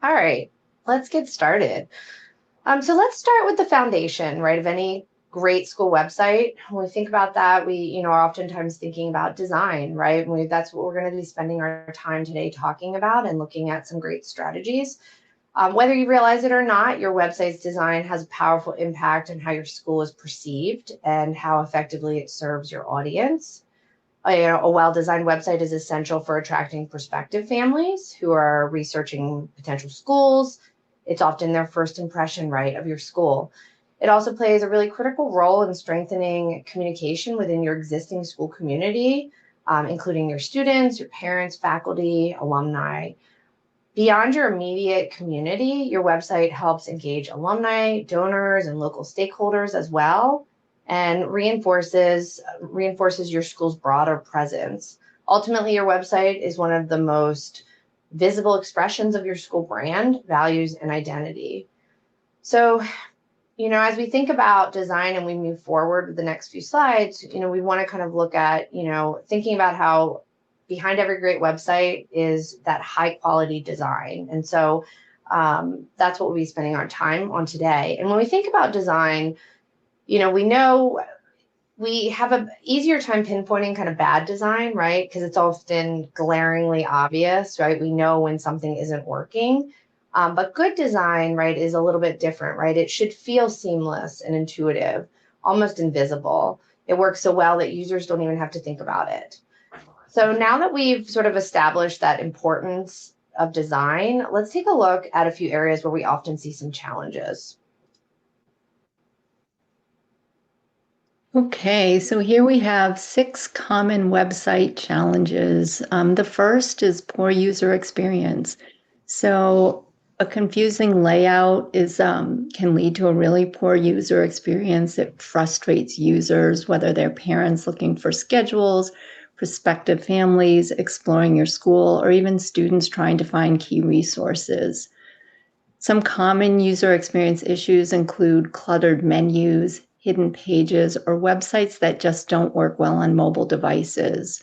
All right, let's get started. So let's start with the foundation, right, of any great school website. When we think about that, we are oftentimes thinking about design, right? That's what we're going to be spending our time today talking about and looking at some great strategies. Whether you realize it or not, your website's design has a powerful impact on how your school is perceived and how effectively it serves your audience. A well-designed website is essential for attracting prospective families who are researching potential schools. It's often their first impression, right, of your school. It also plays a really critical role in strengthening communication within your existing school community, including your students, your parents, faculty, alumni. Beyond your immediate community, your website helps engage alumni, donors, and local stakeholders as well, and reinforces your school's broader presence. Ultimately, your website is one of the most visible expressions of your school brand, values, and identity. So, as we think about design and we move forward with the next few slides, we want to kind of look at, thinking about how behind every great website is that high quality design. And so that's what we'll be spending our time on today. And when we think about design, we know we have an easier time pinpointing kind of bad design, right? Because it's often glaringly obvious, right? We know when something isn't working. But good design, right, is a little bit different, right? It should feel seamless and intuitive, almost invisible. It works so well that users don't even have to think about it. So now that we've sort of established that importance of design, let's take a look at a few areas where we often see some challenges. Okay, so here we have 6 common website challenges. The first is poor user experience. So a confusing layout can lead to a really poor user experience. It frustrates users, whether they're parents looking for schedules, prospective families exploring your school, or even students trying to find key resources. Some common user experience issues include cluttered menus, hidden pages, or websites that just don't work well on mobile devices.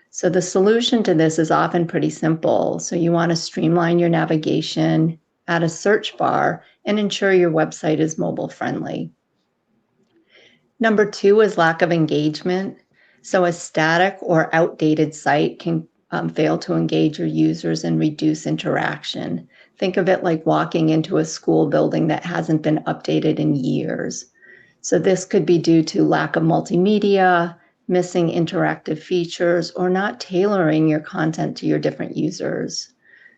So the solution to this is often pretty simple. So you want to streamline your navigation, add a search bar, and ensure your website is mobile friendly. Number 2 is lack of engagement. So a static or outdated site can fail to engage your users and reduce interaction. Think of it like walking into a school building that hasn't been updated in years. So this could be due to lack of multimedia, missing interactive features, or not tailoring your content to your different users.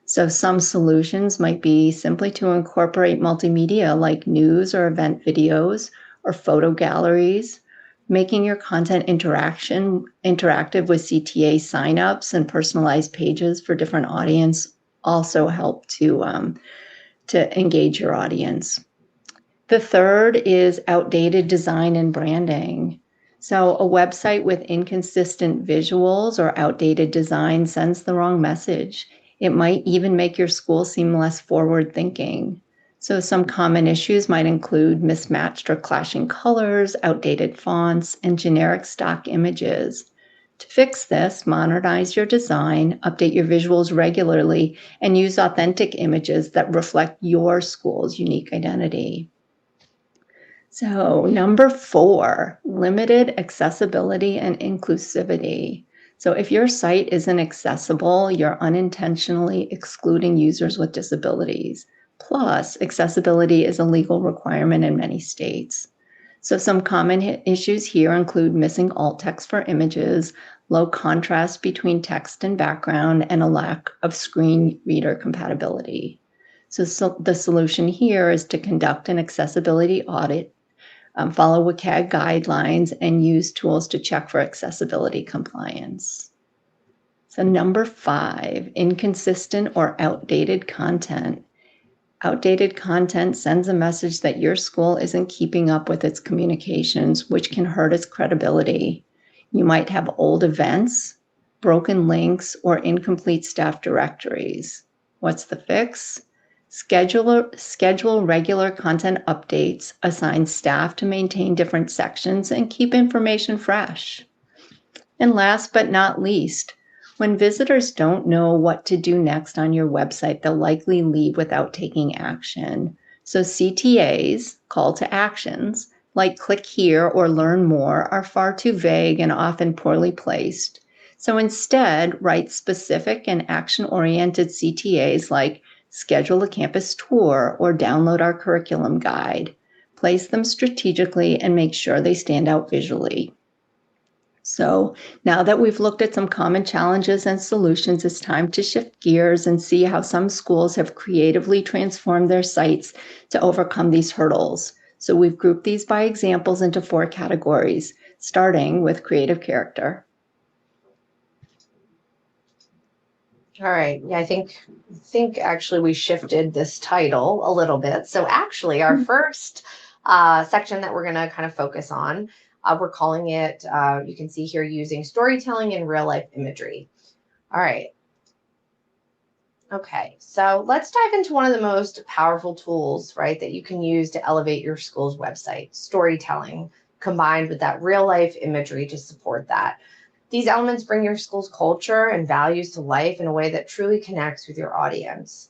So some solutions might be simply to incorporate multimedia like news or event videos or photo galleries, making your content interactive with CTA signups and personalized pages for different audience also help to engage your audience. The third is outdated design and branding. So a website with inconsistent visuals or outdated design sends the wrong message. It might even make your school seem less forward thinking. So some common issues might include mismatched or clashing colors, outdated fonts, and generic stock images. To fix this, modernize your design, update your visuals regularly, and use authentic images that reflect your school's unique identity. So number 4, limited accessibility and inclusivity. So if your site isn't accessible, you're unintentionally excluding users with disabilities. Plus, accessibility is a legal requirement in many states. So some common issues here include missing alt text for images, low contrast between text and background, and a lack of screen reader compatibility. So the solution here is to conduct an accessibility audit, follow WCAG guidelines, and use tools to check for accessibility compliance. So number 5, inconsistent or outdated content. Outdated content sends a message that your school isn't keeping up with its communications, which can hurt its credibility. You might have old events, broken links, or incomplete staff directories. What's the fix? Schedule regular content updates, assign staff to maintain different sections, and keep information fresh. And last but not least, When visitors don't know what to do next on your website, they'll likely leave without taking action. So CTAs, call to actions, like click here or learn more, are far too vague and often poorly placed. So instead, write specific and action-oriented CTAs like schedule a campus tour or download our curriculum guide. Place them strategically and make sure they stand out visually. So now that we've looked at some common challenges and solutions, it's time to shift gears and see how some schools have creatively transformed their sites to overcome these hurdles. So we've grouped these by examples into 4 categories, starting with creative character. All right. Yeah, I think actually we shifted this title a little bit. So actually, our first section that we're going to kind of focus on, we're calling it, you can see here, using storytelling and real life imagery. All right. Okay, so let's dive into one of the most powerful tools, right, that you can use to elevate your school's website, storytelling, combined with that real life imagery to support that. These elements bring your school's culture and values to life in a way that truly connects with your audience.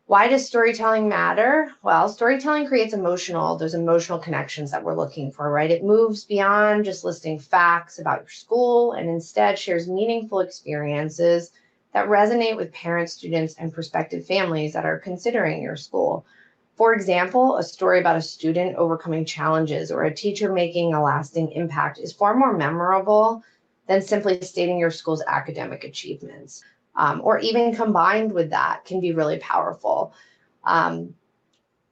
Why does storytelling matter? Well, storytelling creates those emotional connections that we're looking for, right? It moves beyond just listing facts about your school and instead shares meaningful experiences that resonate with parents, students, and prospective families that are considering your school. For example, a story about a student overcoming challenges or a teacher making a lasting impact is far more memorable than simply stating your school's academic achievements. Or even combined with that can be really powerful. Um,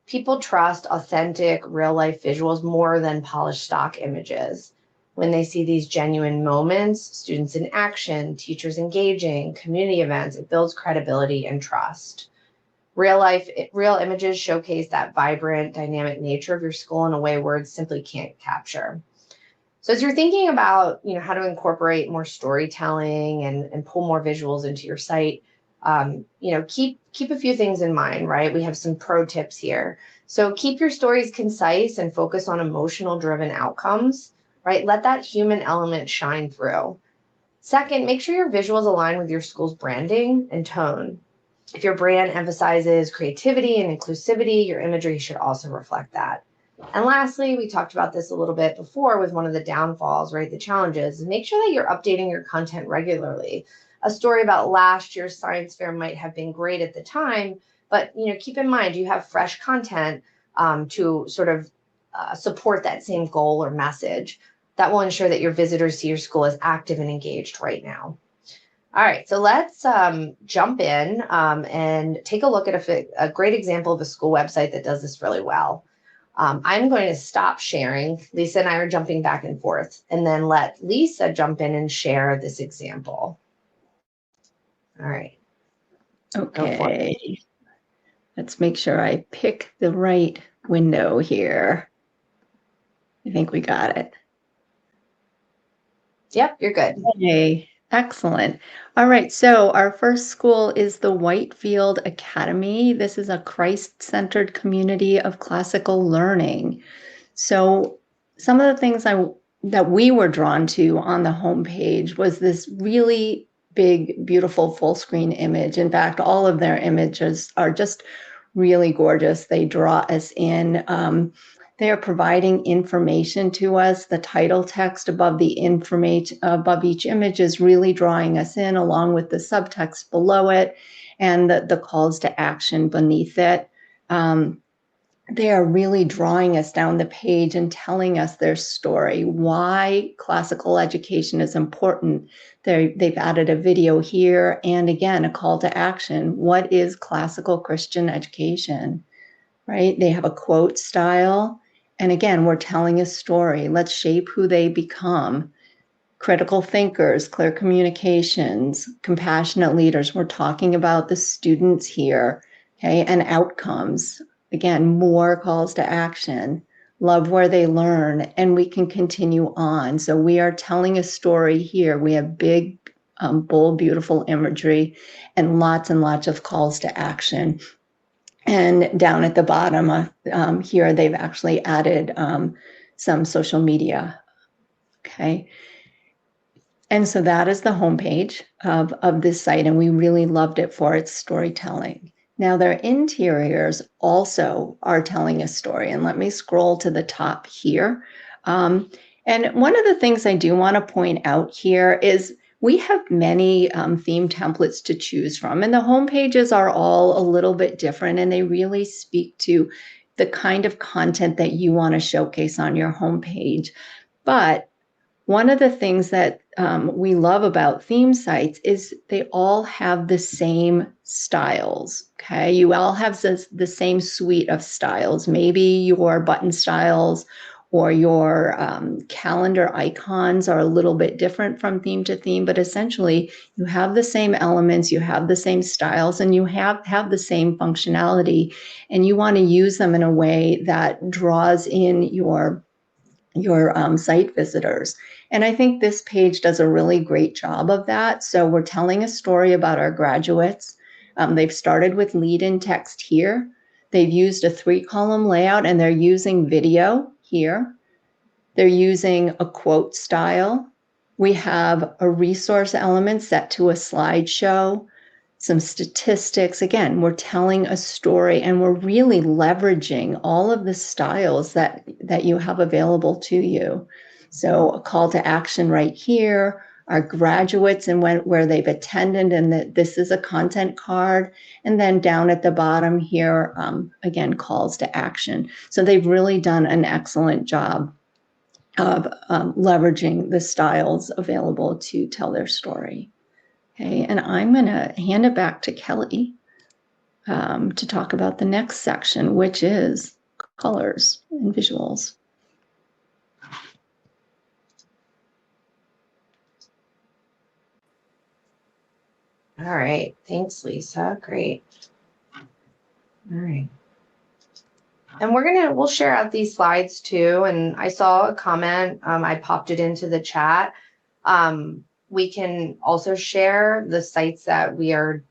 People trust authentic, real life visuals more than polished stock images. When they see these genuine moments, students in action, teachers engaging, community events, it builds credibility and trust. Real images showcase that vibrant, dynamic nature of your school in a way words simply can't capture. So as you're thinking about, how to incorporate more storytelling and pull more visuals into your site, keep a few things in mind, right? We have some pro tips here. So keep your stories concise and focus on emotional driven outcomes, right? Let that human element shine through. Second, make sure your visuals align with your school's branding and tone. If your brand emphasizes creativity and inclusivity, your imagery should also reflect that. And lastly, we talked about this a little bit before with one of the downfalls, right? The challenges. Make sure that you're updating your content regularly. A story about last year's science fair might have been great at the time, but keep in mind you have fresh content to sort of support that same goal or message. That will ensure that your visitors see your school as active and engaged right now. All right, so let's jump in and take a look at a great example of a school website that does this really well. I'm going to stop sharing. Lisa and I are jumping back and forth, and then let Lisa jump in and share this example. All right. Okay. Let's make sure I pick the right window here. I think we got it. Yep, you're good. Okay, excellent. All right, so our first school is the Whitefield Academy. This is a Christ-centered community of classical learning. So some of the things that we were drawn to on the homepage was this really big, beautiful full screen image. In fact, all of their images are just really gorgeous. They draw us in. They are providing information to us. The title text above the information above each image is really drawing us in, along with the subtext below it and the calls to action beneath it. They are really drawing us down the page and telling us their story, why classical education is important. They've added a video here and again, a call to action. What is classical Christian education, right? They have a quote style. And again, we're telling a story. Let's shape who they become. Critical thinkers, clear communications, compassionate leaders. We're talking about the students here, okay, and outcomes. Again, more calls to action, love where they learn, and we can continue on. So we are telling a story here. We have big, bold, beautiful imagery and lots of calls to action. And down at the bottom here, they've actually added some social media, okay? And so that is the homepage of this site, and we really loved it for its storytelling. Now their interiors also are telling a story, and let me scroll to the top here. And one of the things I do want to point out here is we have many theme templates to choose from, and the home pages are all a little bit different, and they really speak to the kind of content that you want to showcase on your homepage. But one of the things that we love about theme sites is they all have the same styles. Okay, you all have the same suite of styles. Maybe your button styles or your calendar icons are a little bit different from theme to theme, but essentially you have the same elements, you have the same styles, and you have the same functionality, and you want to use them in a way that draws in your site visitors. And I think this page does a really great job of that. So we're telling a story about our graduates. They've started with lead-in text here. They've used a 3-column layout, and they're using video here. They're using a quote style. We have a resource element set to a slideshow, some statistics. Again, we're telling a story, and we're really leveraging all of the styles that you have available to you. So a call to action right here, our graduates and where they've attended, and this is a content card. And then down at the bottom here, again, calls to action. So they've really done an excellent job of leveraging the styles available to tell their story. Okay, and I'm going to hand it back to Kelly to talk about the next section, which is colors and visuals. All right. Thanks, Lisa. Great. All right. And we'll share out these slides too. And I saw a comment, I popped it into the chat. We can also share the sites that we are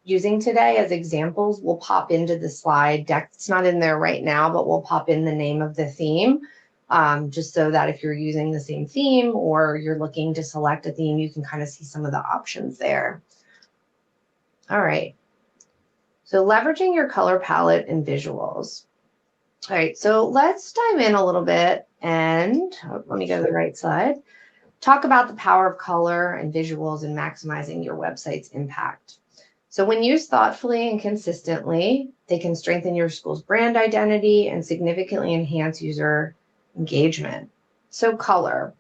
using today as examples. We'll pop into the slide deck. It's not in there right now, but we'll pop in the name of the theme, just so that if you're using the same theme or you're looking to select a theme, you can kind of see some of the options there. All right. So leveraging your color palette and visuals. All right, so let's dive in a little bit and let me go to the right side. Talk about the power of color and visuals in maximizing your website's impact. So when used thoughtfully and consistently, they can strengthen your school's brand identity and significantly enhance user engagement. So color,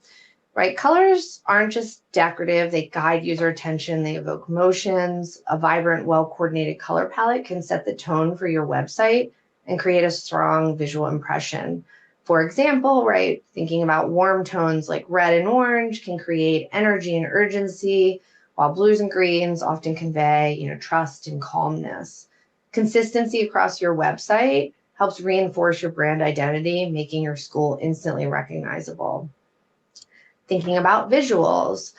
right? Colors aren't just decorative, they guide user attention, they evoke emotions. A vibrant, well-coordinated color palette can set the tone for your website and create a strong visual impression. For example, right, thinking about warm tones like red and orange can create energy and urgency, while blues and greens often convey, trust and calmness. Consistency across your website helps reinforce your brand identity, making your school instantly recognizable. Thinking about visuals,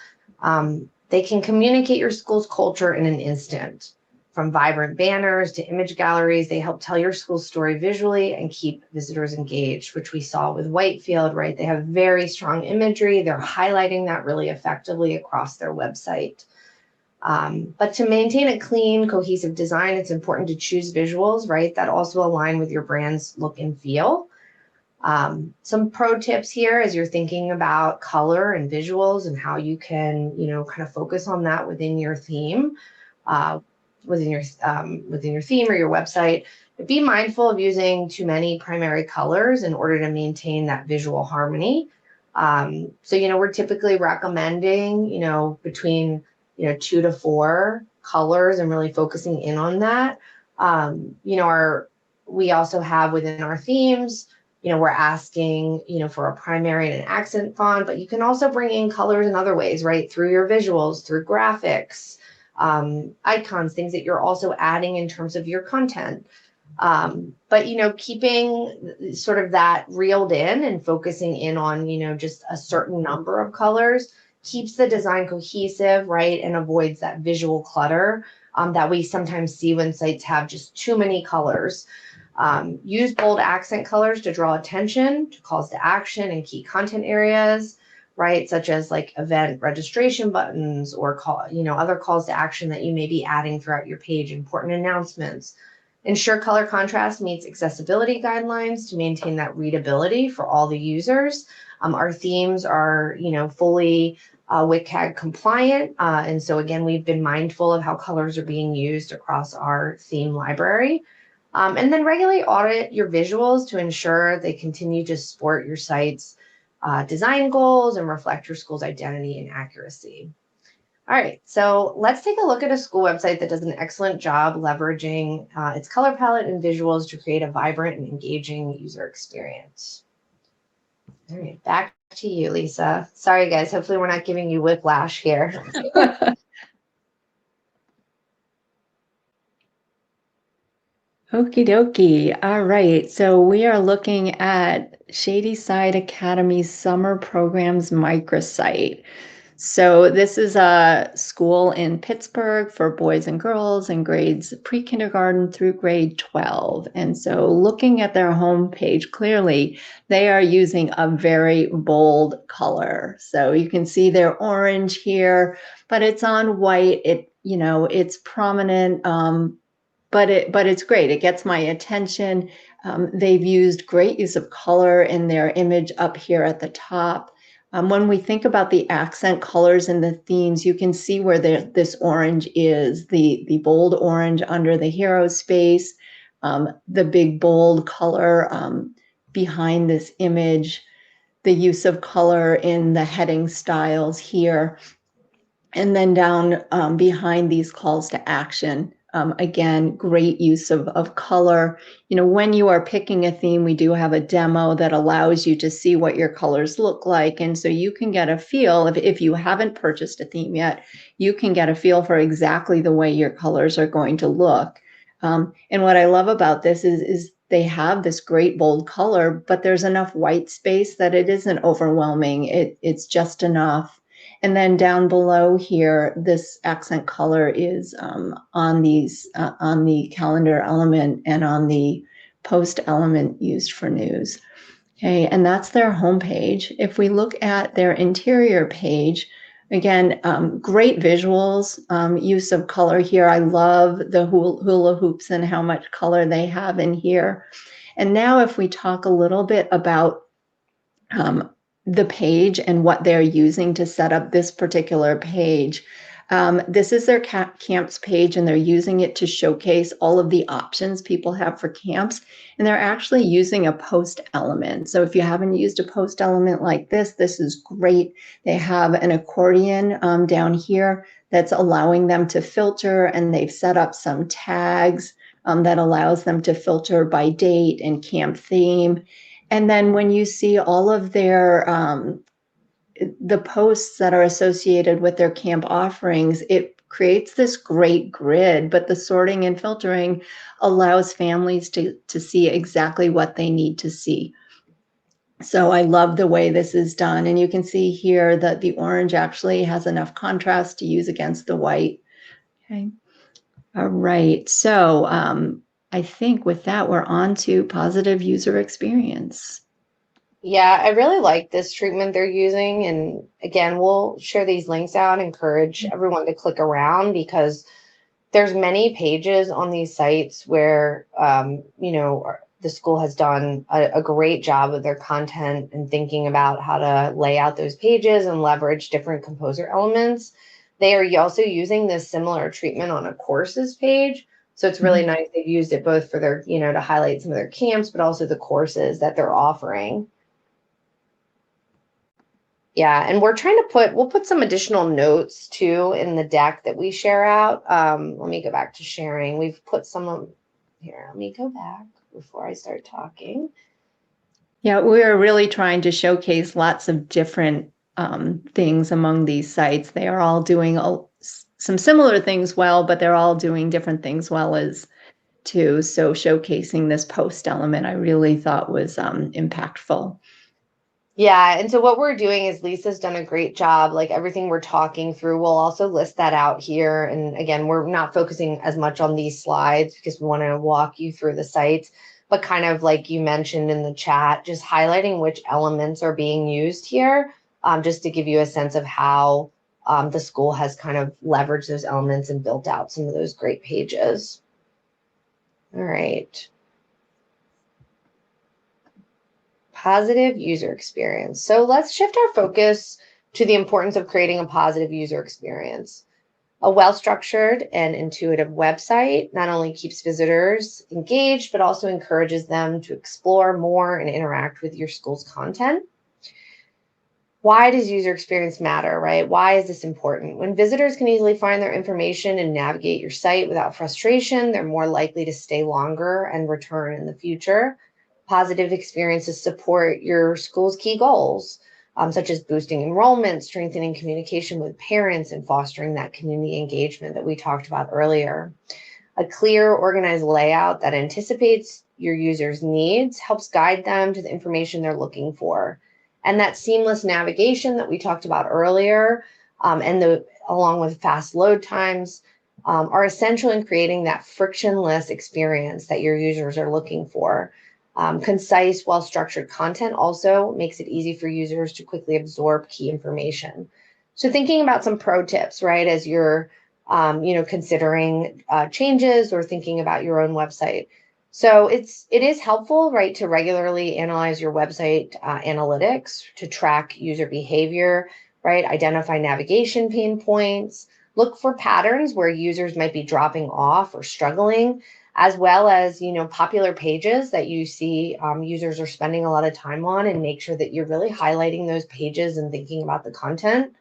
they can communicate your school's culture in an instant. From vibrant banners to image galleries, they help tell your school's story visually and keep visitors engaged, which we saw with Whitefield, right? They have very strong imagery. They're highlighting that really effectively across their website. But to maintain a clean, cohesive design, it's important to choose visuals, right, that also align with your brand's look and feel. Some pro tips here as you're thinking about color and visuals and how you can, kind of focus on that within your theme. Within your theme or your website, be mindful of using too many primary colors in order to maintain that visual harmony. So we're typically recommending between 2 to 4 colors and really focusing in on that. We also have within our themes, we're asking for a primary and an accent font, but you can also bring in colors in other ways, right, through your visuals, through graphics, icons, things that you're also adding in terms of your content. But keeping sort of that reeled in and focusing in on just a certain number of colors keeps the design cohesive, right, and avoids that visual clutter that we sometimes see when sites have just too many colors. Use bold accent colors to draw attention to calls to action and key content areas. right? Such as like event registration buttons or other calls to action that you may be adding throughout your page, important announcements. Ensure color contrast meets accessibility guidelines to maintain that readability for all the users. Our themes are, fully WCAG compliant. And so again, we've been mindful of how colors are being used across our theme library. And then regularly audit your visuals to ensure they continue to support your site's design goals and reflect your school's identity and accuracy. All right, so let's take a look at a school website that does an excellent job leveraging its color palette and visuals to create a vibrant and engaging user experience. All right, back to you, Lisa. Sorry, guys. Hopefully we're not giving you whiplash here. Okie dokie. All right. So we are looking at Shadyside Academy's summer programs microsite. So this is a school in Pittsburgh for boys and girls in grades pre-kindergarten through grade 12. And so looking at their homepage, clearly they are using a very bold color. So you can see their orange here, but it's on white. It's prominent. But it's great. It gets my attention. They've used great use of color in their image up here at the top. When we think about the accent colors and the themes, you can see where this orange is, the bold orange under the hero space, the big bold color behind this image, the use of color in the heading styles here, and then down behind these calls to action. Again, great use of color. When you are picking a theme, we do have a demo that allows you to see what your colors look like. And so you can get a feel, if you haven't purchased a theme yet, you can get a feel for exactly the way your colors are going to look. And what I love about this is they have this great bold color, but there's enough white space that it isn't overwhelming. It's just enough. And then down below here, this accent color is on the calendar element and on the post element used for news. Okay, and that's their homepage. If we look at their interior page, again, great visuals, use of color here. I love the hula hoops and how much color they have in here. And now if we talk a little bit about the page and what they're using to set up this particular page. This is their camps page, and they're using it to showcase all of the options people have for camps. And they're actually using a post element. So if you haven't used a post element like this is great. They have an accordion down here that's allowing them to filter, and they've set up some tags that allows them to filter by date and camp theme. And then when you see all of their the posts that are associated with their camp offerings, it creates this great grid, but the sorting and filtering allows families to see exactly what they need to see. So I love the way this is done. And you can see here that the orange actually has enough contrast to use against the white. Okay. All right. So I think with that, we're on to positive user experience. Yeah, I really like this treatment they're using. And again, we'll share these links out, encourage everyone to click around because there's many pages on these sites where, the school has done a great job of their content and thinking about how to lay out those pages and leverage different composer elements. They are also using this similar treatment on a courses page. So it's really nice. They've used it both for their, to highlight some of their camps, but also the courses that they're offering. Yeah, and we'll put some additional notes too in the deck that we share out. Let me go back to sharing. We've put some of here. Let me go back before I start talking. Yeah, we are really trying to showcase lots of different things among these sites. They are all doing some similar things well, but they're all doing different things well as too. So showcasing this post element, I really thought was impactful. Yeah, and so what we're doing is Lisa's done a great job. Like everything we're talking through, we'll also list that out here. And again, we're not focusing as much on these slides because we want to walk you through the sites, but kind of like you mentioned in the chat, just highlighting which elements are being used here. just to give you a sense of how the school has kind of leveraged those elements and built out some of those great pages. All right. Positive user experience. So let's shift our focus to the importance of creating a positive user experience. A well-structured and intuitive website not only keeps visitors engaged, but also encourages them to explore more and interact with your school's content. Why does user experience matter, right? Why is this important? When visitors can easily find their information and navigate your site without frustration, they're more likely to stay longer and return in the future. Positive experiences support your school's key goals, such as boosting enrollment, strengthening communication with parents, and fostering that community engagement that we talked about earlier. A clear, organized layout that anticipates your users' needs helps guide them to the information they're looking for. And that seamless navigation that we talked about earlier, along with fast load times, are essential in creating that frictionless experience that your users are looking for. Concise, well-structured content also makes it easy for users to quickly absorb key information. So thinking about some pro tips, right, as you're considering changes or thinking about your own website. So it is helpful, right, to regularly analyze your website analytics to track user behavior, right, identify navigation pain points, look for patterns where users might be dropping off or struggling, as well as, popular pages that you see users are spending a lot of time on, and make sure that you're really highlighting those pages and thinking about the content.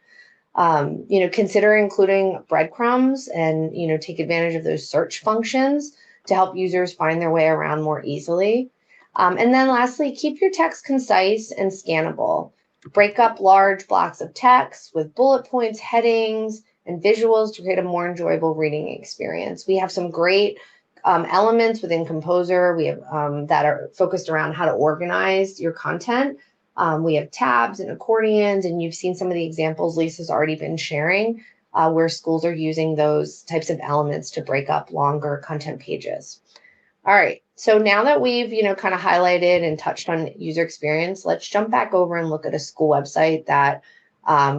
Consider including breadcrumbs and, take advantage of those search functions to help users find their way around more easily. And then lastly, keep your text concise and scannable. Break up large blocks of text with bullet points, headings, and visuals to create a more enjoyable reading experience. We have some great elements within Composer. We have that are focused around how to organize your content. We have tabs and accordions, and you've seen some of the examples Lisa's already been sharing where schools are using those types of elements to break up longer content pages. All right, so now that we've, kind of highlighted and touched on user experience, let's jump back over and look at a school website that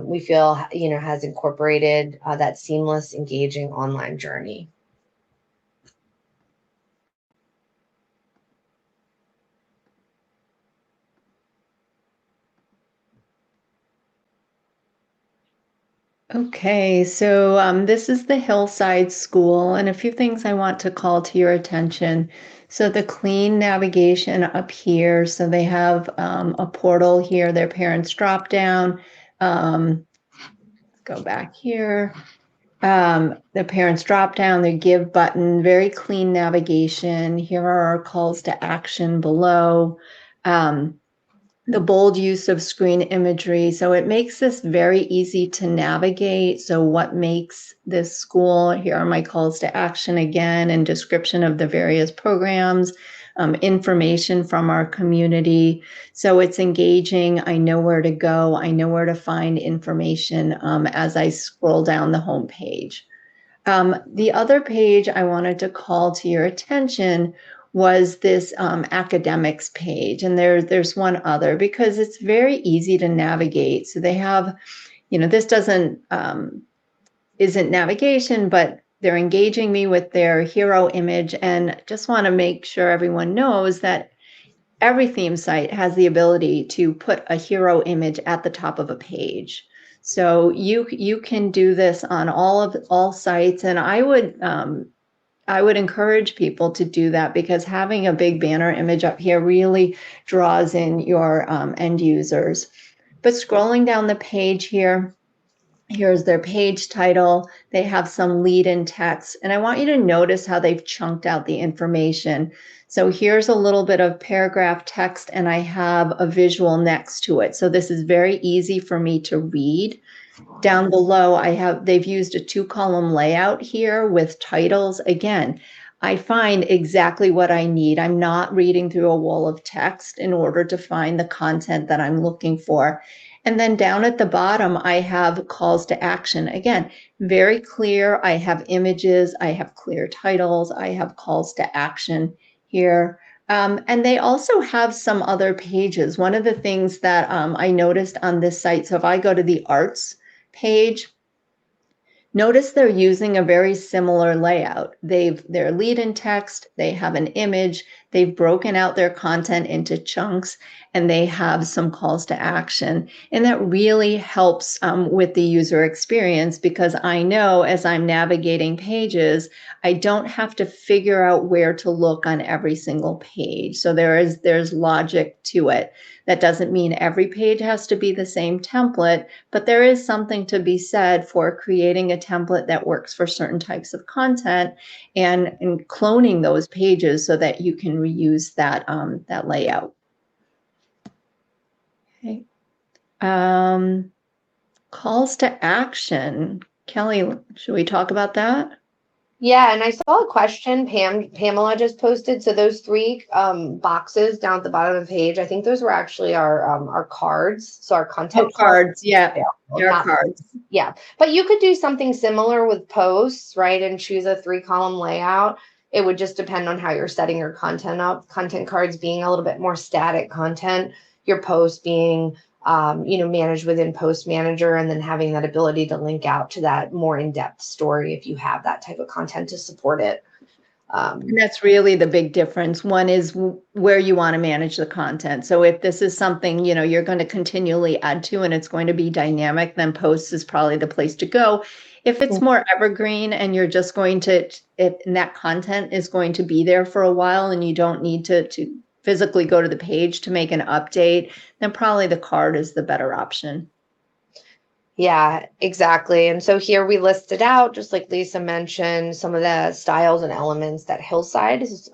we feel, has incorporated that seamless, engaging online journey. Okay, so this is the Hillside School, and a few things I want to call to your attention. So the clean navigation up here, so they have a portal here, their parents drop down. Go back here. The parents drop down, the give button, very clean navigation. Here are our calls to action below. The bold use of screen imagery. So it makes this very easy to navigate. So what makes this school? Here are my calls to action again, and description of the various programs, information from our community. So it's engaging. I know where to go. I know where to find information as I scroll down the home page. The other page I wanted to call to your attention was this academics page. And there's one other, because it's very easy to navigate. So they have, this isn't navigation, but they're engaging me with their hero image. And just want to make sure everyone knows that every theme site has the ability to put a hero image at the top of a page. So you can do this on all sites, and I would encourage people to do that, because having a big banner image up here really draws in your end users. But scrolling down the page here, here's their page title. They have some lead-in text, and I want you to notice how they've chunked out the information. So here's a little bit of paragraph text, and I have a visual next to it. So this is very easy for me to read. Down below, they've used a 2-column layout here with titles. Again, I find exactly what I need. I'm not reading through a wall of text in order to find the content that I'm looking for. And then down at the bottom, I have calls to action. Again, very clear. I have images, I have clear titles, I have calls to action here. And they also have some other pages. One of the things that I noticed on this site, so if I go to the arts page, notice they're using a very similar layout. Their lead in text, they have an image, they've broken out their content into chunks, and they have some calls to action. And that really helps with the user experience, because I know as I'm navigating pages, I don't have to figure out where to look on every single page. So there's logic to it. That doesn't mean every page has to be the same template, but there is something to be said for creating a template that works for certain types of content, and cloning those pages so that you can reuse that layout. Okay. Calls to action. Kelly, should we talk about that? Yeah, and I saw a question Pamela just posted. So those three boxes down at the bottom of the page, I think those were actually our cards. So our content Cards, yeah. Your not cards. Yeah, but you could do something similar with posts, right? And choose a 3-column layout. It would just depend on how you're setting your content up. Content cards being a little bit more static content, your post being managed within Post Manager, and then having that ability to link out to that more in-depth story if you have that type of content to support it. And that's really the big difference. One is where you want to manage the content. So if this is something, you're going to continually add to and it's going to be dynamic, then posts is probably the place to go. If it's more evergreen and you're just going to, and that content is going to be there for a while and you don't need to physically go to the page to make an update, then probably the card is the better option. Yeah, exactly. And so here we listed out, just like Lisa mentioned, some of the styles and elements that Hillside is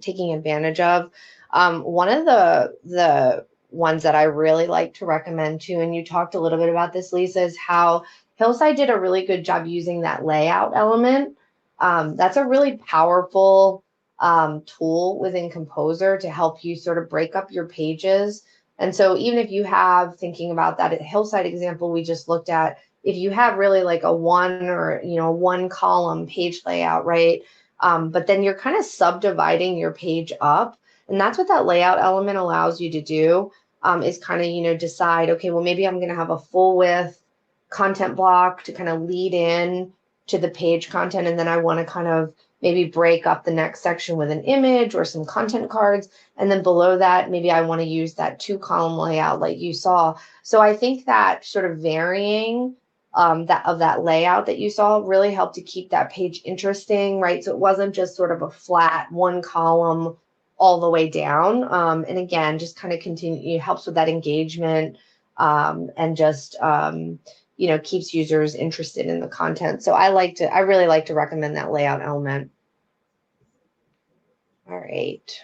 taking advantage of. One of the ones that I really like to recommend too, and you talked a little bit about this, Lisa, is how Hillside did a really good job using that layout element. That's a really powerful tool within Composer to help you sort of break up your pages. And so even if you have, thinking about that Hillside example we just looked at, if you have really like a one column page layout, right? But then you're kind of subdividing your page up. And that's what that layout element allows you to do, is kind of, decide, okay, well, maybe I'm going to have a full width content block to kind of lead in to the page content. And then I want to kind of maybe break up the next section with an image or some content cards. And then below that, maybe I want to use that 2-column layout like you saw. So I think that sort of varying that layout that you saw really helped to keep that page interesting, right? So it wasn't just sort of a flat 1 column all the way down. And again, just kind of continue, it helps with that engagement, and just keeps users interested in the content. So I really like to recommend that layout element. All right.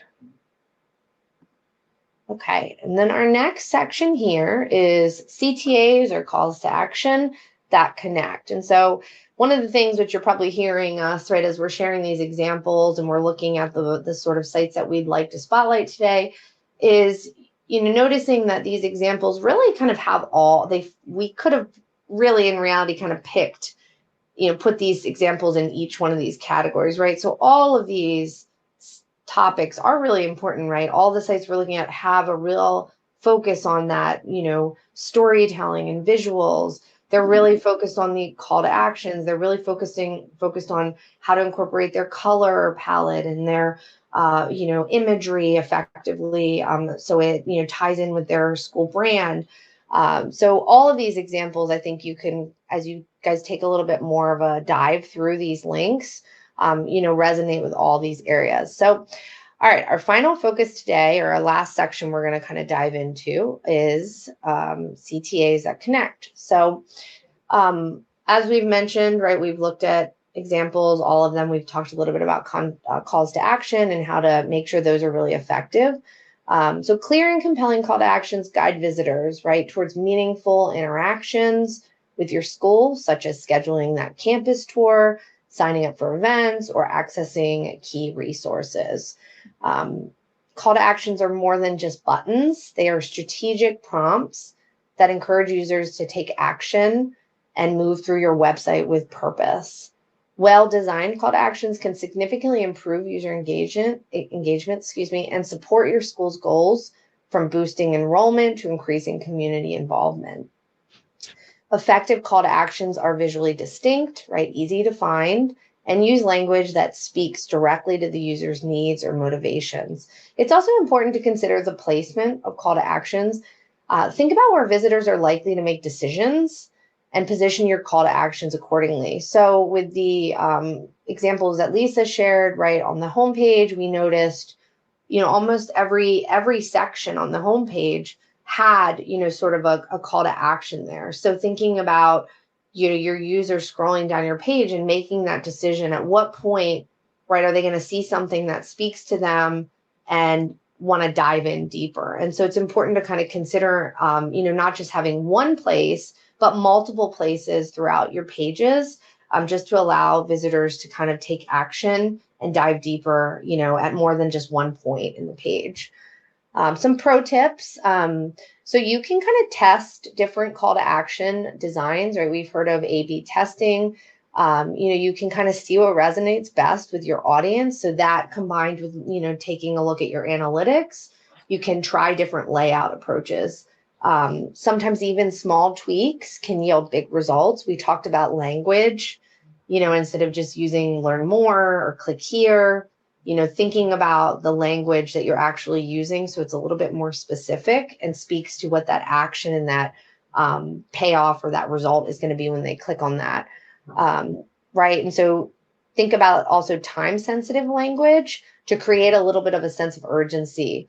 Okay, and then our next section here is CTAs, or calls to action, that connect. And so one of the things which you're probably hearing us, right, as we're sharing these examples and we're looking at the sort of sites that we'd like to spotlight today, is noticing that these examples really kind of have we could have really in reality kind of picked, put these examples in each one of these categories, right? So all of these topics are really important, right? All the sites we're looking at have a real focus on that, storytelling and visuals. They're really focused on the call to actions. They're really focused on how to incorporate their color palette and their imagery effectively, so it ties in with their school brand. So all of these examples, I think you can, as you guys take a little bit more of a dive through these links, resonate with all these areas. So, all right, our final focus today, or our last section we're going to kind of dive into, is CTAs that connect. So, as we've mentioned, right, we've looked at examples, all of them. We've talked a little bit about calls to action and how to make sure those are really effective. So clear and compelling call to actions guide visitors, right, towards meaningful interactions with your school, such as scheduling that campus tour, signing up for events, or accessing key resources. Call to actions are more than just buttons. They are strategic prompts that encourage users to take action and move through your website with purpose. Well-designed call to actions can significantly improve user engagement, and support your school's goals, from boosting enrollment to increasing community involvement. Effective call to actions are visually distinct, right? Easy to find, and use language that speaks directly to the user's needs or motivations. It's also important to consider the placement of call to actions. Think about where visitors are likely to make decisions and position your call to actions accordingly. So, with the examples that Lisa shared, right on the homepage, we noticed, almost every section on the homepage had, sort of a call to action there. So thinking about, your user scrolling down your page and making that decision, at what point, right, are they going to see something that speaks to them and want to dive in deeper? And so it's important to kind of consider, not just having one place, but multiple places throughout your pages, just to allow visitors to kind of take action and dive deeper, at more than just one point in the page. Some pro tips. So you can kind of test different call to action designs, right? We've heard of A/B testing. You can kind of see what resonates best with your audience. So that, combined with, taking a look at your analytics, you can try different layout approaches. Sometimes even small tweaks can yield big results. We talked about language, instead of just using learn more or click here, thinking about the language that you're actually using, so it's a little bit more specific and speaks to what that action and that payoff or that result is going to be when they click on that. Right. And so think about also time sensitive language to create a little bit of a sense of urgency.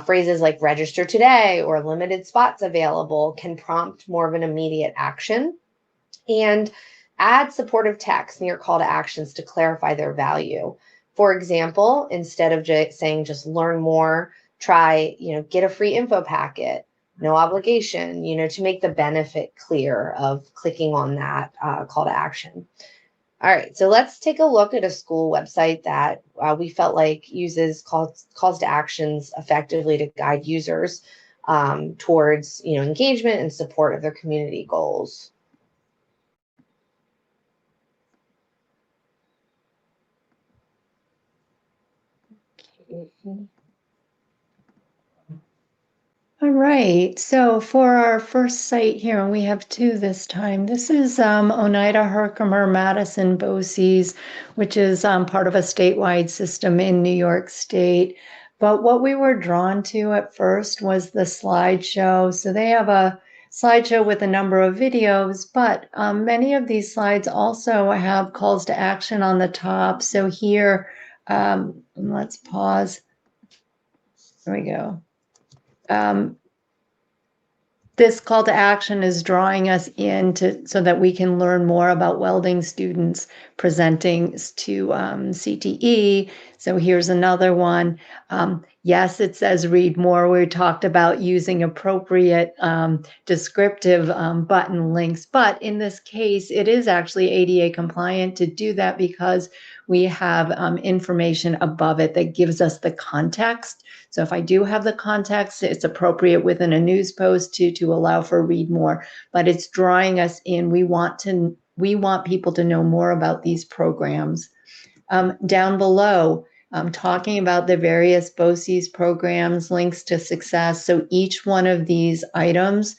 Phrases like register today or limited spots available can prompt more of an immediate action. And add supportive text near call to actions to clarify their value. For example, instead of saying just learn more, try, get a free info packet, no obligation, to make the benefit clear of clicking on that call to action. All right, so let's take a look at a school website that we felt like uses calls to actions effectively to guide users towards, engagement and support of their community goals. All right, so for our first site here, and we have two this time, this is Oneida Herkimer Madison BOCES, which is part of a statewide system in New York State. But what we were drawn to at first was the slideshow. So they have a slideshow with a number of videos, but many of these slides also have calls to action on the top. So here, let's pause. There we go. This call to action is drawing us so that we can learn more about welding students presenting to CTE. So here's another one. Yes, it says read more. We talked about using appropriate descriptive button links, but in this case, it is actually ADA compliant to do that because we have information above it that gives us the context. So if I do have the context, it's appropriate within a news post to allow for read more, but it's drawing us in. We want people to know more about these programs. Down below, talking about the various BOCES programs, links to success. So each one of these items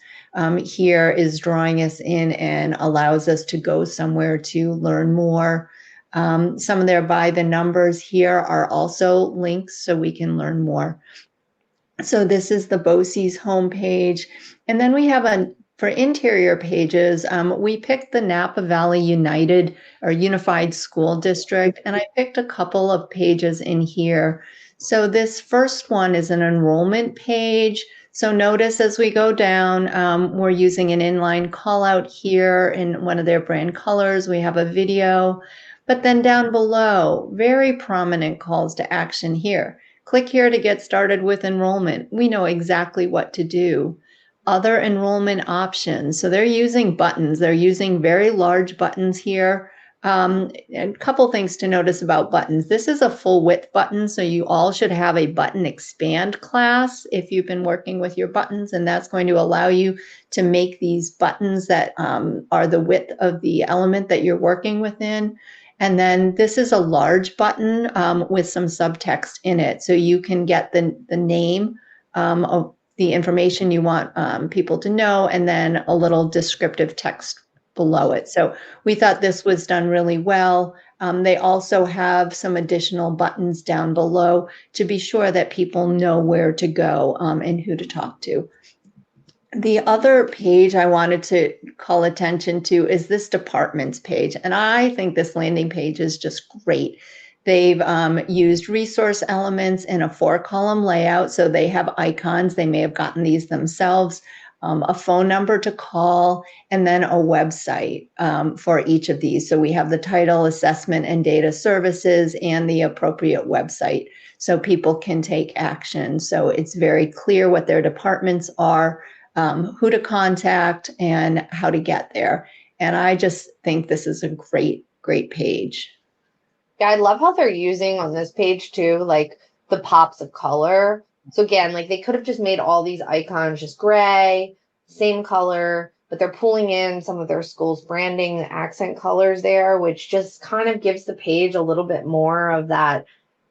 here is drawing us in and allows us to go somewhere to learn more. Some of their by the numbers here are also links so we can learn more. So this is the BOCES homepage. And then we have for interior pages, we picked the Napa Valley Unified School District, and I picked a couple of pages in here. So this first one is an enrollment page. So notice as we go down, we're using an inline call out here in one of their brand colors. We have a video. But then down below, very prominent calls to action here. Click here to get started with enrollment. We know exactly what to do. Other enrollment options. So they're using buttons. They're using very large buttons here. And a couple things to notice about buttons. This is a full width button, so you all should have a button expand class if you've been working with your buttons, and that's going to allow you to make these buttons that are the width of the element that you're working within. And then this is a large button with some subtext in it. So you can get the name of the information you want people to know, and then a little descriptive text below it. So we thought this was done really well. They also have some additional buttons down below to be sure that people know where to go and who to talk to. The other page I wanted to call attention to is this departments page. And I think this landing page is just great. They've used resource elements in a 4-column layout. So they have icons. They may have gotten these themselves, a phone number to call, and then a website for each of these. So we have the title, assessment and data services, and the appropriate website so people can take action. So it's very clear what their departments are, who to contact, and how to get there. And I just think this is a great, great page. Yeah, I love how they're using on this page too, like the pops of color. So again, like they could have just made all these icons just gray, same color, but they're pulling in some of their school's branding, the accent colors there, which just kind of gives the page a little bit more of that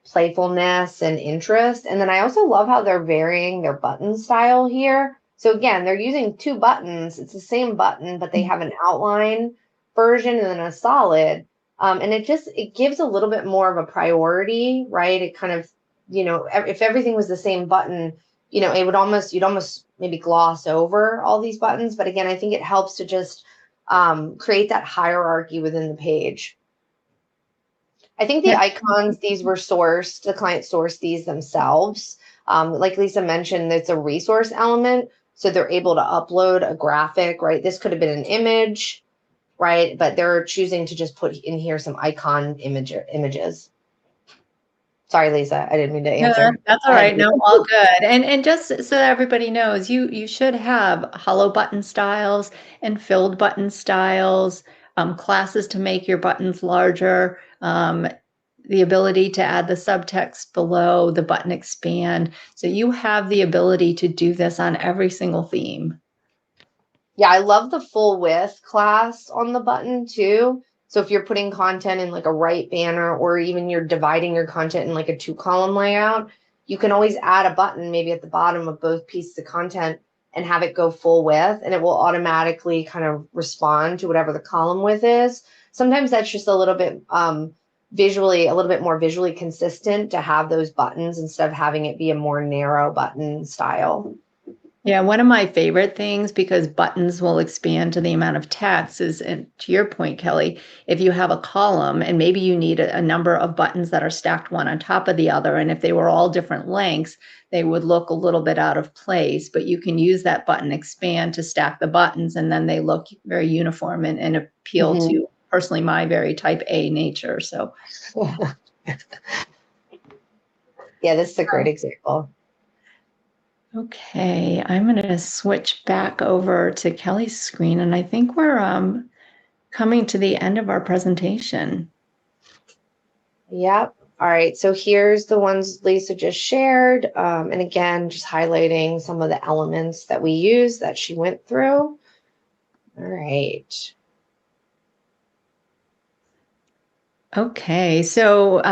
playfulness and interest. And then I also love how they're varying their button style here. So again, they're using 2 buttons. It's the same button, but they have an outline version and then a solid. And it gives a little bit more of a priority, right? It kind of, if everything was the same button, you'd almost maybe gloss over all these buttons. But again, I think it helps to just create that hierarchy within the page. I think the icons, these were sourced, the client sourced these themselves. Like Lisa mentioned, it's a resource element. So they're able to upload a graphic, right? This could have been an image, right? But they're choosing to just put in here some icon images. Sorry, Lisa, I didn't mean to answer. No, that's all right. No, all good. And just so that everybody knows, you should have hollow button styles and filled button styles, classes to make your buttons larger, the ability to add the subtext below, the button expand. So you have the ability to do this on every single theme. Yeah, I love the full width class on the button too. So if you're putting content in like a right banner, or even you're dividing your content in like a 2-column layout, you can always add a button maybe at the bottom of both pieces of content and have it go full width, and it will automatically kind of respond to whatever the column width is. Sometimes that's just a little bit more visually consistent to have those buttons instead of having it be a more narrow button style. Yeah, one of my favorite things, because buttons will expand to the amount of text, is, and to your point, Kelly, if you have a column and maybe you need a number of buttons that are stacked one on top of the other, and if they were all different lengths, they would look a little bit out of place, but you can use that button expand to stack the buttons, and then they look very uniform and appeal to personally my very type A nature. So yeah, this is a great example. Okay, I'm going to switch back over to Kelly's screen, and I think we're coming to the end of our presentation. Yep. All right. So here's the ones Lisa just shared. And again, just highlighting some of the elements that we use that she went through. All right. Okay, so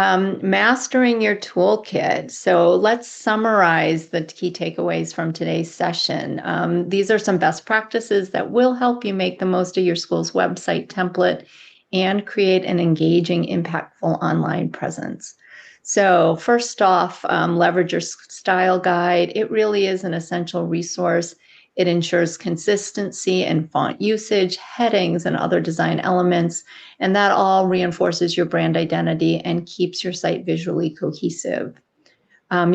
mastering your toolkit. So let's summarize the key takeaways from today's session. These are some best practices that will help you make the most of your school's website template and create an engaging, impactful online presence. So first off, leverage your style guide. It really is an essential resource. It ensures consistency in font usage, headings, and other design elements, and that all reinforces your brand identity and keeps your site visually cohesive.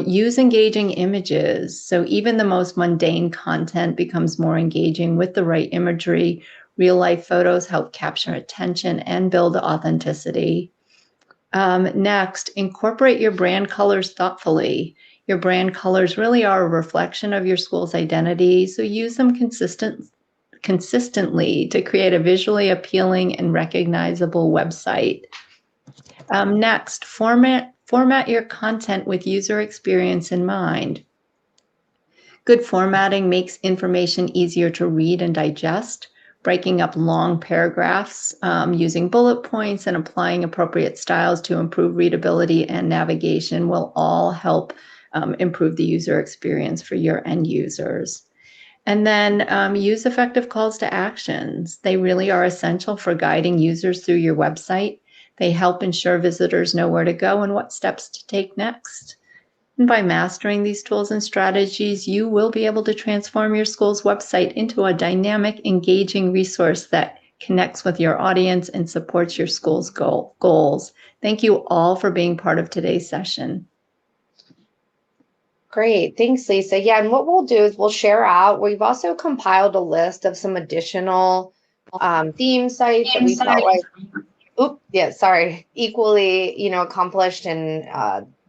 Use engaging images. So even the most mundane content becomes more engaging with the right imagery. Real life photos help capture attention and build authenticity. Next, incorporate your brand colors thoughtfully. Your brand colors really are a reflection of your school's identity, so use them consistently to create a visually appealing and recognizable website. Next, format your content with user experience in mind. Good formatting makes information easier to read and digest, breaking up long paragraphs, using bullet points and applying appropriate styles to improve readability and navigation will all help improve the user experience for your end users. And then use effective calls to actions. They really are essential for guiding users through your website. They help ensure visitors know where to go and what steps to take next. And by mastering these tools and strategies, you will be able to transform your school's website into a dynamic, engaging resource that connects with your audience and supports your school's goals. Thank you all for being part of today's session. Great. Thanks, Lisa. Yeah, and what we'll do is we'll share out. We've also compiled a list of some additional theme sites that we felt like, equally, accomplished in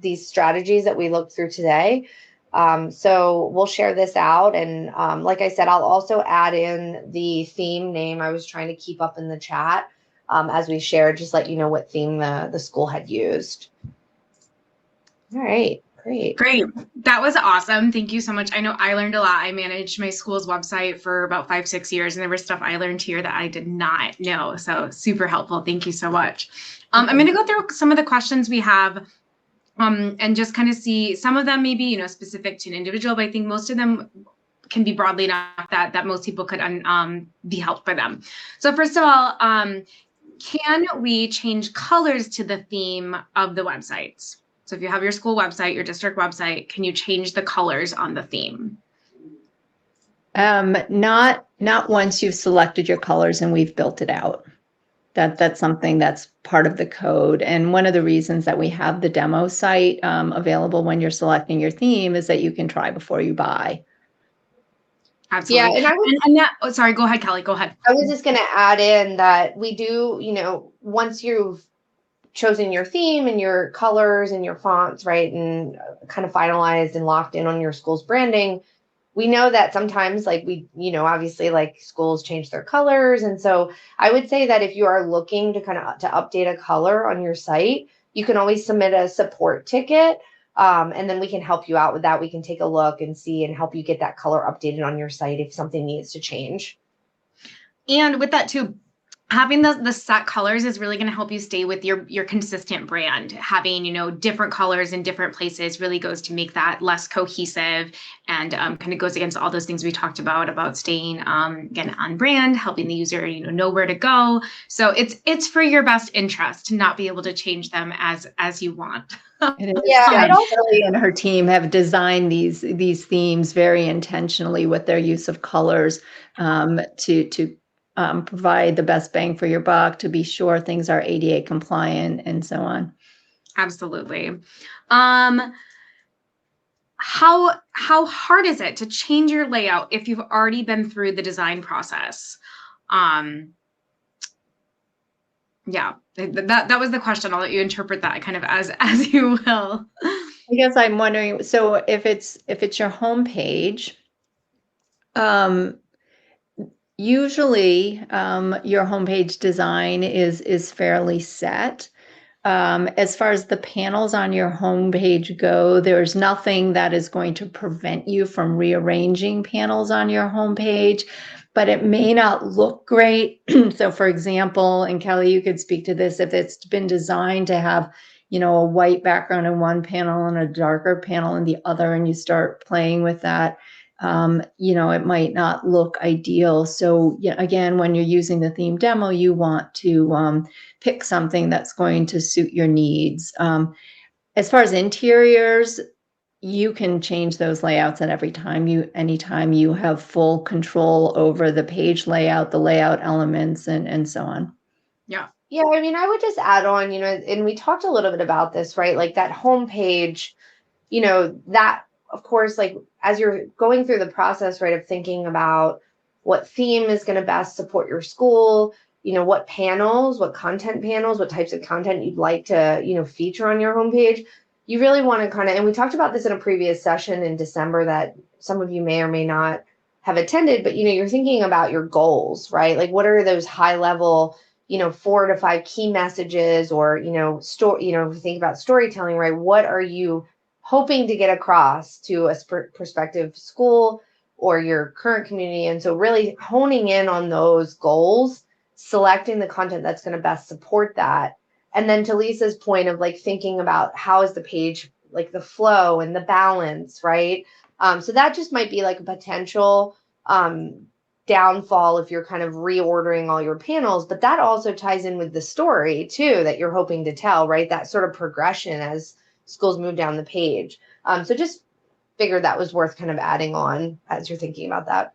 these strategies that we looked through today. So we'll share this out. And like I said, I'll also add in the theme name I was trying to keep up in the chat as we shared, just let you know what theme the school had used. All right. Great. That was awesome. Thank you so much. I know I learned a lot. I managed my school's website for about 5-6 years, and there was stuff I learned here that I did not know. So super helpful. Thank you so much. I'm going to go through some of the questions we have and just kind of see some of them maybe, specific to an individual, but I think most of them can be broadly enough that most people could be helped by them. So first of all, can we change colors to the theme of the websites? So if you have your school website, your district website, can you change the colors on the theme? Not once you've selected your colors and we've built it out. That's something that's part of the code. And one of the reasons that we have the demo site available when you're selecting your theme is that you can try before you buy. Absolutely. Yeah, sorry, go ahead, Kelly, go ahead. I was just going to add in that we do, once you've chosen your theme and your colors and your fonts, right, and kind of finalized and locked in on your school's branding, we know that sometimes obviously schools change their colors. And so I would say that if you are looking to to update a color on your site, you can always submit a support ticket. And then we can help you out with that. We can take a look and see and help you get that color updated on your site if something needs to change. And with that too, having the set colors is really going to help you stay with your consistent brand. Having, different colors in different places really goes to make that less cohesive and kind of goes against all those things we talked about staying, again, on brand, helping the user, know where to go. So it's for your best interest to not be able to change them as you want. Yeah, Kelly and her team have designed these themes very intentionally with their use of colors to provide the best bang for your buck, to be sure things are ADA compliant and so on. Absolutely. How hard is it to change your layout if you've already been through the design process? Yeah, that was the question. I'll let you interpret that kind of as you will. I guess I'm wondering, so if it's your homepage, usually your homepage design is fairly set. As far as the panels on your homepage go, there's nothing that is going to prevent you from rearranging panels on your homepage, but it may not look great. So for example, and Kelly, you could speak to this, if it's been designed to have, a white background in one panel and a darker panel in the other, and you start playing with that, it might not look ideal. So again, when you're using the theme demo, you want to pick something that's going to suit your needs. As far as interiors, you can change those layouts at anytime you have full control over the page layout, the layout elements, and so on. Yeah. Yeah, I would just add on, and we talked a little bit about this, right? Like that homepage, that of course, as you're going through the process, right, of thinking about what theme is going to best support your school, what panels, what content panels, what types of content you'd like to, feature on your homepage, you really want to and we talked about this in a previous session in December that some of you may or may not have attended, but, you're thinking about your goals, right? Like what are those high level, 4 to 5 key messages or, if you think about storytelling, right? What are you hoping to get across to a prospective school or your current community. And so really honing in on those goals, selecting the content that's going to best support that. And then to Lisa's point of like thinking about how is the page, like the flow and the balance, right? So that just might be like a potential downfall if you're kind of reordering all your panels, but that also ties in with the story too that you're hoping to tell, right? That sort of progression as schools move down the page. So just figured that was worth kind of adding on as you're thinking about that.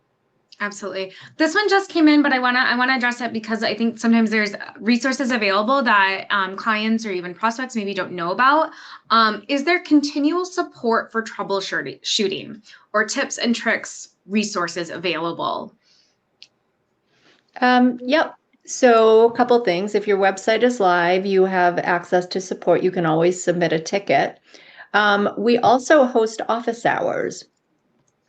Absolutely. This one just came in, but I wanna address it because I think sometimes there's resources available that clients or even prospects maybe don't know about. Is there continual support for troubleshooting or tips and tricks resources available? Yep. So a couple things. If your website is live, you have access to support. You can always submit a ticket. We also host office hours.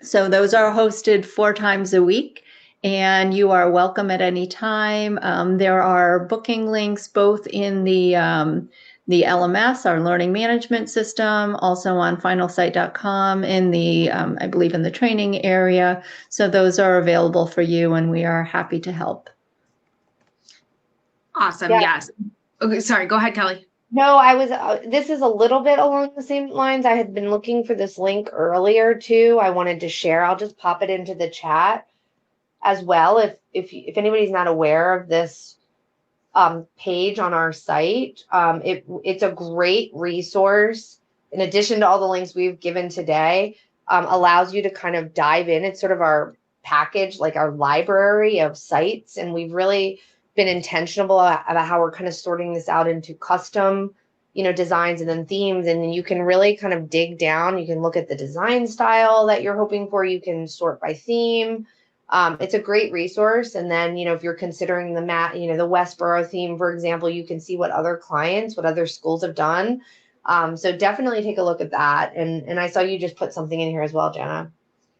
So those are hosted 4 times a week, and you are welcome at any time. There are booking links both in the LMS, our learning management system, also on finalsite.com in the, I believe in the training area. So those are available for you, and we are happy to help. Awesome. Yeah. Yes. Okay. Sorry. Go ahead, Kelly. No, I was, this is a little bit along the same lines. I had been looking for this link earlier too. I wanted to share. I'll just pop it into the chat as well. If anybody's not aware of this page on our site, it's a great resource. In addition to all the links we've given today, allows you to kind of dive in. It's sort of our package, like our library of sites. And we've really been intentional about how we're kind of sorting this out into custom, designs and then themes. And then you can really kind of dig down. You can look at the design style that you're hoping for. You can sort by theme. It's a great resource. And then, if you're considering the the Westboro theme, for example, you can see what other schools have done. So definitely take a look at that. And I saw you just put something in here as well, Jenna.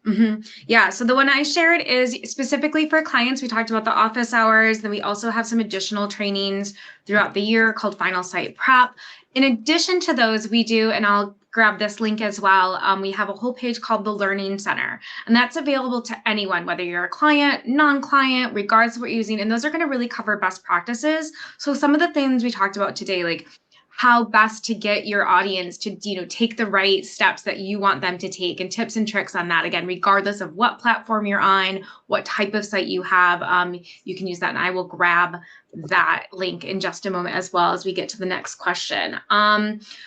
Mm-hmm. Yeah. So the one I shared is specifically for clients. We talked about the office hours. Then we also have some additional trainings throughout the year called Finalsite Prep. In addition to those, we do, and I'll grab this link as well. We have a whole page called the Learning Center, and that's available to anyone, whether you're a client, non-client, regardless of what you're using. And those are going to really cover best practices. So some of the things we talked about today, like how best to get your audience to, take the right steps that you want them to take, and tips and tricks on that. Again, regardless of what platform you're on, what type of site you have, you can use that. And I will grab that link in just a moment as well as we get to the next question.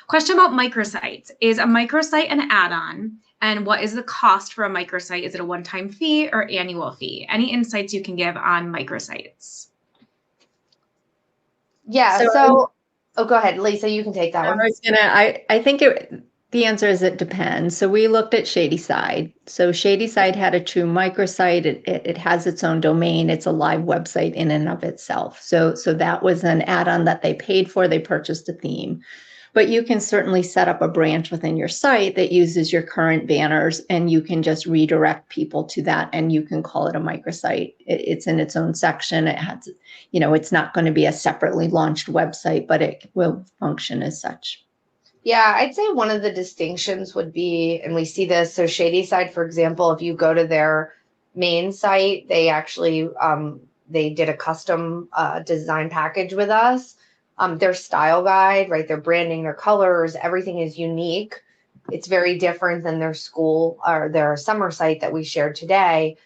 Question about microsites. Is a microsite an add-on? And what is the cost for a microsite? Is it a one-time fee or annual fee? Any insights you can give on microsites? Yeah. So oh, go ahead, Lisa. You can take that one. I think the answer is it depends. So we looked at Shadyside. So Shadyside had a true microsite. It has its own domain. It's a live website in and of itself. So that was an add-on that they paid for. They purchased a theme. But you can certainly set up a branch within your site that uses your current banners, and you can just redirect people to that, and you can call it a microsite. It's in its own section. It has, it's not going to be a separately launched website, but it will function as such. Yeah, I'd say one of the distinctions would be, and we see this, so Shadyside, for example, if you go to their main site, they actually, they did a custom design package with us. Their style guide, right? Their branding, their colors, everything is unique. It's very different than their school or their summer site that we shared today.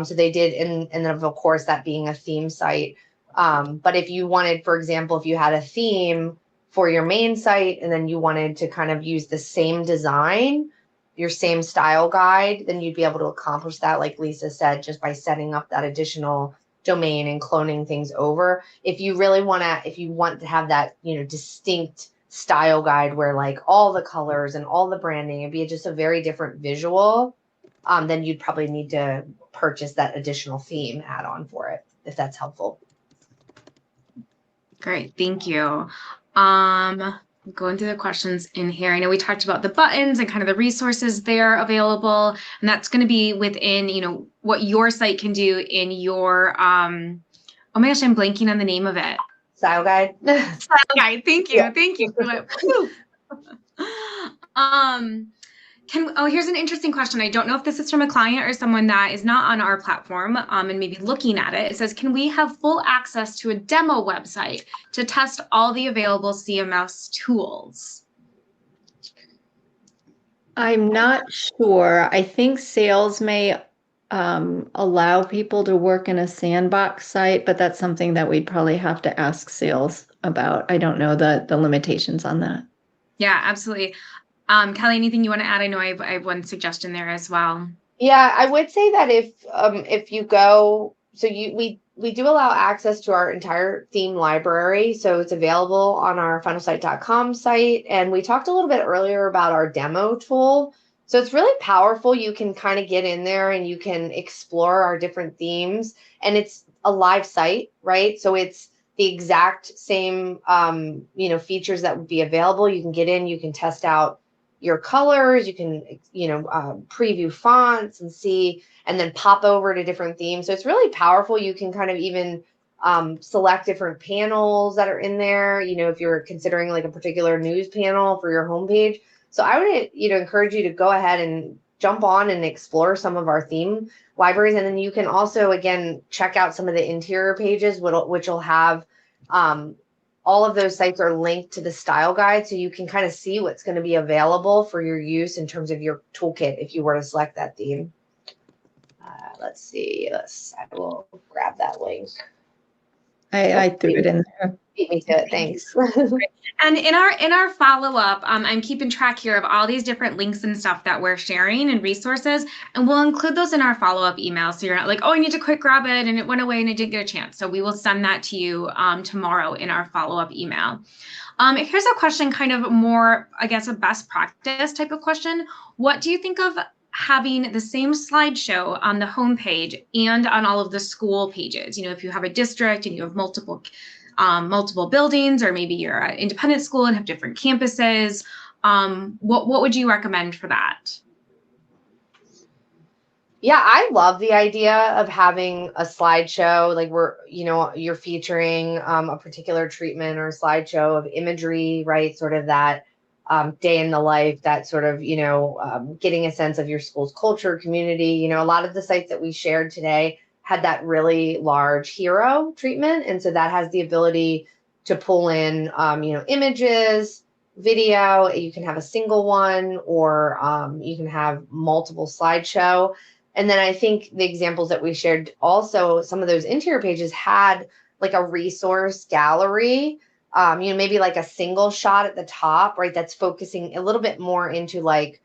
So they did, and then of course that being a theme site. But if you wanted, for example, if you had a theme for your main site and then you wanted to kind of use the same design, your same style guide, then you'd be able to accomplish that, like Lisa said, just by setting up that additional domain and cloning things over. If you want to have that, distinct style guide where like all the colors and all the branding, it'd be just a very different visual, then you'd probably need to purchase that additional theme add-on for it, if that's helpful. Great, thank you. Going through the questions in here. I know we talked about the buttons and kind of the resources there available, and that's going to be within, what your site can do in your, oh my gosh, I'm blanking on the name of it. Style guide. Style guide. Thank you. Yeah. Thank you. Here's an interesting question. I don't know if this is from a client or someone that is not on our platform and maybe looking at it. It says, can we have full access to a demo website to test all the available CMS tools? I'm not sure. I think sales may allow people to work in a sandbox site, but that's something that we'd probably have to ask sales about. I don't know the limitations on that. Yeah, absolutely. Kelly, anything you want to add? I know I have one suggestion there as well. Yeah, I would say that if you go, so we do allow access to our entire theme library, so it's available on our finalsite.com site. And we talked a little bit earlier about our demo tool. So it's really powerful. You can kind of get in there and you can explore our different themes, and it's a live site, right? So it's the exact same features that would be available. You can get in, you can test out your colors, you can preview fonts and see, and then pop over to different themes. So it's really powerful. You can kind of even select different panels that are in there, if you're considering like a particular news panel for your homepage. So I would encourage you to go ahead and jump on and explore some of our theme libraries. And then you can also, again, check out some of the interior pages, which will have all of those sites are linked to the style guide, so you can kind of see what's going to be available for your use in terms of your toolkit if you were to select that theme. Let's see. I will grab that link. I threw it in there. Beat me to it. Thanks. And in our follow-up, I'm keeping track here of all these different links and stuff that we're sharing and resources, and we'll include those in our follow-up email. So you're not like, oh, I need to quick grab it and it went away and I didn't get a chance. So we will send that to you tomorrow in our follow-up email. Here's a question, kind of more, I guess, a best practice type of question. What do you think of having the same slideshow on the homepage and on all of the school pages? If you have a district and you have multiple buildings, or maybe you're an independent school and have different campuses, what would you recommend for that? Yeah, I love the idea of having a slideshow, like you're featuring a particular treatment or slideshow of imagery, right? Sort of that day in the life, that sort of, getting a sense of your school's culture, community. A lot of the sites that we shared today had that really large hero treatment. And so that has the ability to pull in, images, video. You can have a single one, or you can have multiple slideshow. And then I think the examples that we shared also, some of those interior pages had like a resource gallery, maybe like a single shot at the top, right? That's focusing a little bit more into like,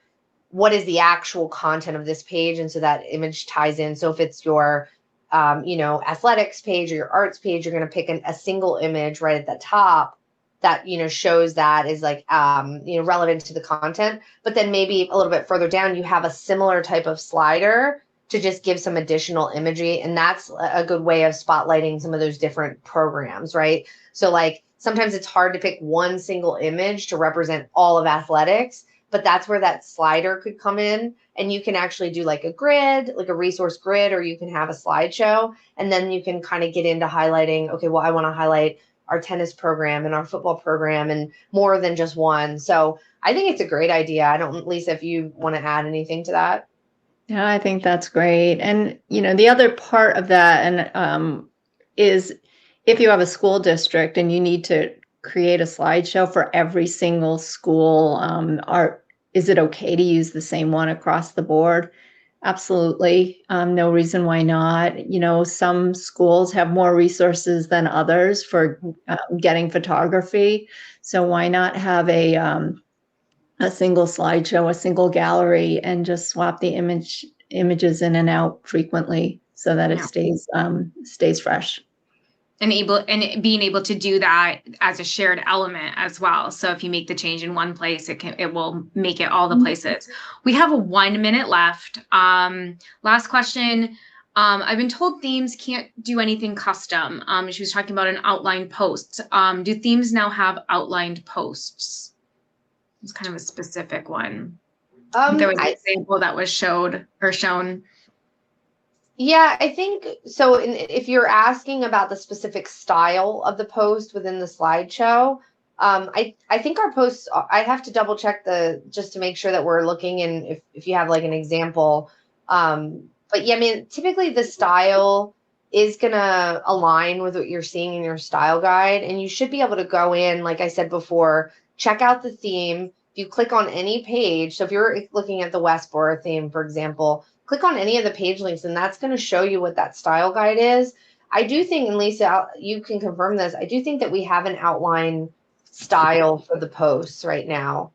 what is the actual content of this page? And so that image ties in. So if it's your, athletics page or your arts page, you're going to pick a single image right at the top that, shows that is like, relevant to the content. But then maybe a little bit further down, you have a similar type of slider to just give some additional imagery. And that's a good way of spotlighting some of those different programs, right? So like sometimes it's hard to pick one single image to represent all of athletics, but that's where that slider could come in. And you can actually do like a grid, like a resource grid, or you can have a slideshow. And then you can kind of get into highlighting, okay, well, I want to highlight our tennis program and our football program and more than just one. So I think it's a great idea. I don't, Lisa, if you want to add anything to that. Yeah, I think that's great. And, the other part of that is if you have a school district and you need to create a slideshow for every single school, is it okay to use the same one across the board? Absolutely. No reason why not. Some schools have more resources than others for getting photography. So why not have a single slideshow, a single gallery, and just swap the images in and out frequently so that it stays fresh. And being able to do that as a shared element as well. So if you make the change in one place, it will make it all the places. We have 1 minute left. Last question. I've been told themes can't do anything custom. She was talking about an outlined post. Do themes now have outlined posts? It's kind of a specific one. There was an example that was shown. Yeah, I think so. If you're asking about the specific style of the post within the slideshow, I think our posts, I have to double check just to make sure that we're looking, and if you have like an example. But yeah, I mean, typically the style is going to align with what you're seeing in your style guide. And you should be able to go in, like I said before, check out the theme. If you click on any page, so if you're looking at the Westboro theme, for example, click on any of the page links, and that's going to show you what that style guide is. I do think, and Lisa, you can confirm this, I do think that we have an outline style for the posts right now.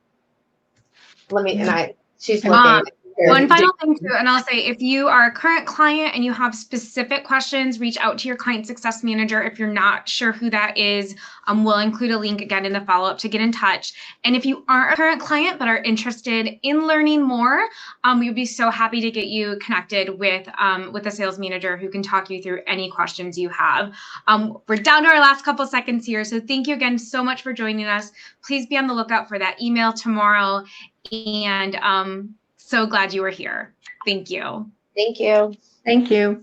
She's looking. One final thing too, and I'll say, if you are a current client and you have specific questions, reach out to your client success manager. If you're not sure who that is, we'll include a link again in the follow-up to get in touch. And if you aren't a current client but are interested in learning more, we would be so happy to get you connected with a sales manager who can talk you through any questions you have. We're down to our last couple seconds here, so thank you again so much for joining us. Please be on the lookout for that email tomorrow, and so glad you were here. Thank you. Thank you. Thank you.